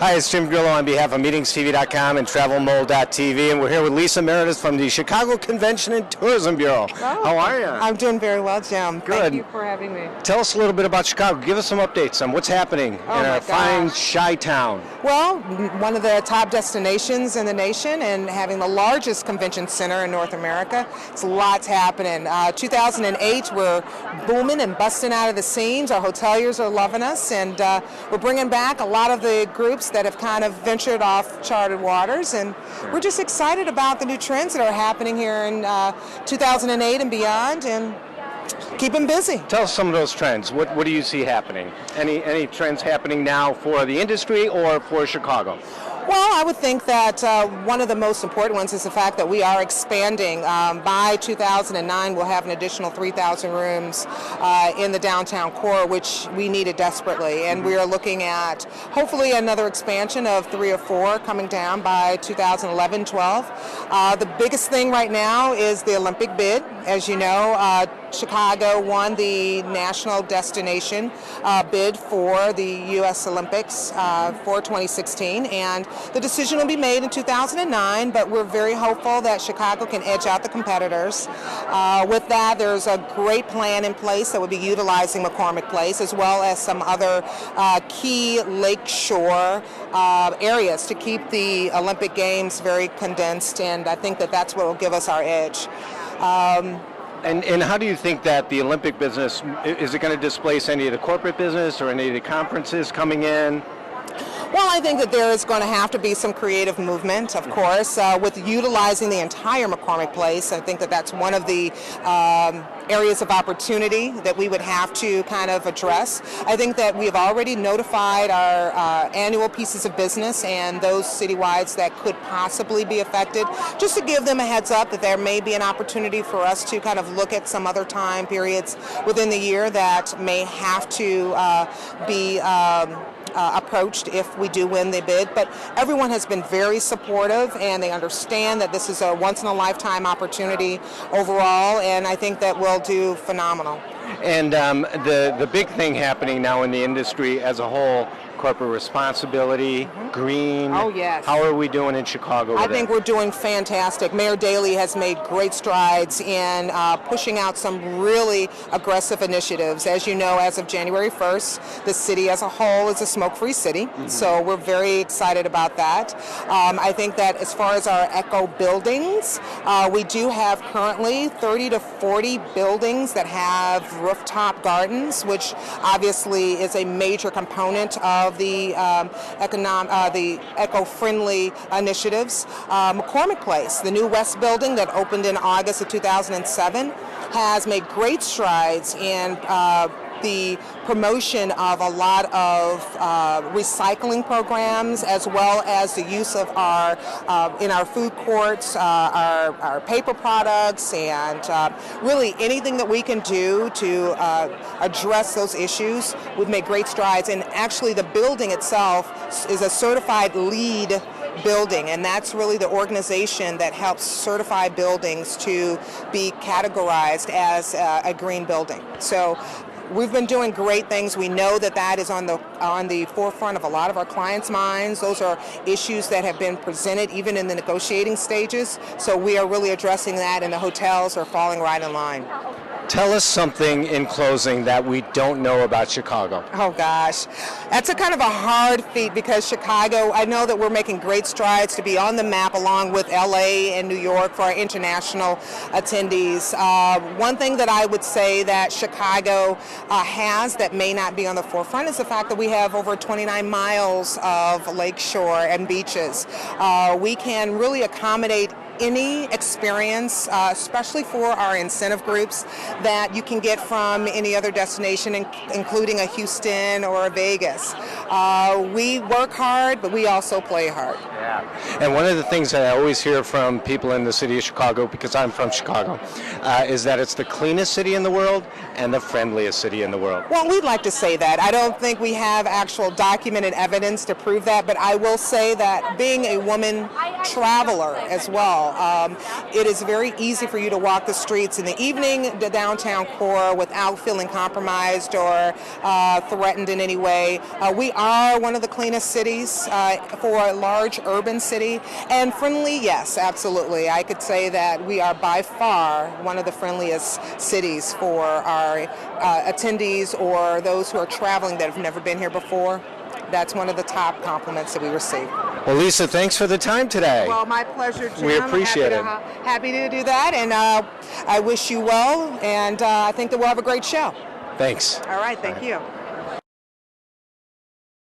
Hi, it's Jim Grillo on behalf of MeetingsTV.com and TravelMole.tv, and we're here with Lisa Meredith from the Chicago Convention and Tourism Bureau. Oh, how are you? I'm doing very well, Jim. Good. Thank you for having me. Tell us a little bit about Chicago. Give us some updates on what's happening in our fine Chi-town. Well, one of the top destinations in the nation and having the largest convention center in North America. It's lots happening. 2008, we're booming and busting out of the seams. Our hoteliers are loving us, and we're bringing back a lot of the groups that have kind of ventured off charted waters, and we're just excited about the new trends that are happening here in 2008 and beyond, and keep them busy. Tell us some of those trends. What do you see happening? Any trends happening now for the industry or for Chicago? Well, I would think that one of the most important ones is the fact that we are expanding. By 2009, we'll have an additional 3,000 rooms in the downtown core, which we needed desperately. And we are looking at hopefully another expansion of 3 or 4 coming down by 2011-12. The biggest thing right now is the Olympic bid. As you know, Chicago won the national destination bid for the U.S. Olympics for 2016, and the decision will be made in 2009, but we're very hopeful that Chicago can edge out the competitors. With that, there's a great plan in place that will be utilizing McCormick Place, as well as some other key lakeshore areas to keep the Olympic Games very condensed, and I think that that's what will give us our edge. And how do you think that the Olympic business, is it going to displace any of the corporate business or any of the conferences coming in? Well, I think that there is going to have to be some creative movement, of course, with utilizing the entire McCormick Place. I think that that's one of the areas of opportunity that we would have to kind of address. I think that we have already notified our annual pieces of business and those citywides that could possibly be affected, just to give them a heads up that there may be an opportunity for us to kind of look at some other time periods within the year that may have to be approached if we do win the bid. But everyone has been very supportive, and they understand that this is a once-in-a-lifetime opportunity overall, and I think that we'll do phenomenal. And the big thing happening now in the industry as a whole, corporate responsibility, green. Oh, yes. How are we doing in Chicago with I think we're doing fantastic. Mayor Daley has made great strides in pushing out some really aggressive initiatives. As you know, as of January 1st, the city as a whole is a smoke-free city, so we're very excited about that. I think that as far as our eco buildings, we do have currently 30 to 40 buildings that have rooftop gardens, which obviously is a major component of the eco-friendly initiatives. McCormick Place, the new West building that opened in August of 2007, has made great strides in the promotion of a lot of recycling programs, as well as the use of our in our food courts, our paper products, and really anything that we can do to address those issues. We've made great strides, and actually the building itself is a certified LEED building, and that's really the organization that helps certify buildings to be categorized as a green building. So we've been doing great things. We know that that is on the forefront of a lot of our clients' minds. Those are issues that have been presented even in the negotiating stages. So we are really addressing that, and the hotels are falling right in line. Tell us something in closing that we don't know about Chicago. Oh gosh, that's a kind of a hard feat, because Chicago, I know that we're making great strides to be on the map along with LA and New York for our international attendees. One thing that I would say that Chicago has that may not be on the forefront is the fact that we have over 29 miles of lakeshore and beaches. We can really accommodate any experience, especially for our incentive groups, that you can get from any other destination, including a Houston or a Vegas. We work hard, but we also play hard. Yeah. And one of the things that I always hear from people in the city of Chicago, because I'm from Chicago, is that it's the cleanest city in the world and the friendliest city in the world. Well, we'd like to say that. I don't think we have actual documented evidence to prove that, but I will say that being a woman traveler as well. It is very easy for you to walk the streets in the evening, the downtown core, without feeling compromised or threatened in any way. We are one of the cleanest cities for a large urban city, and friendly, yes, absolutely. I could say that we are by far one of the friendliest cities for our attendees or those who are traveling that have never been here before. That's one of the top compliments that we receive. Well, Lisa, thanks for the time today. Well, my pleasure, Jim. We appreciate it. Happy to do that, and I wish you well, and I think that we'll have a great show. Thanks. All right, thank you.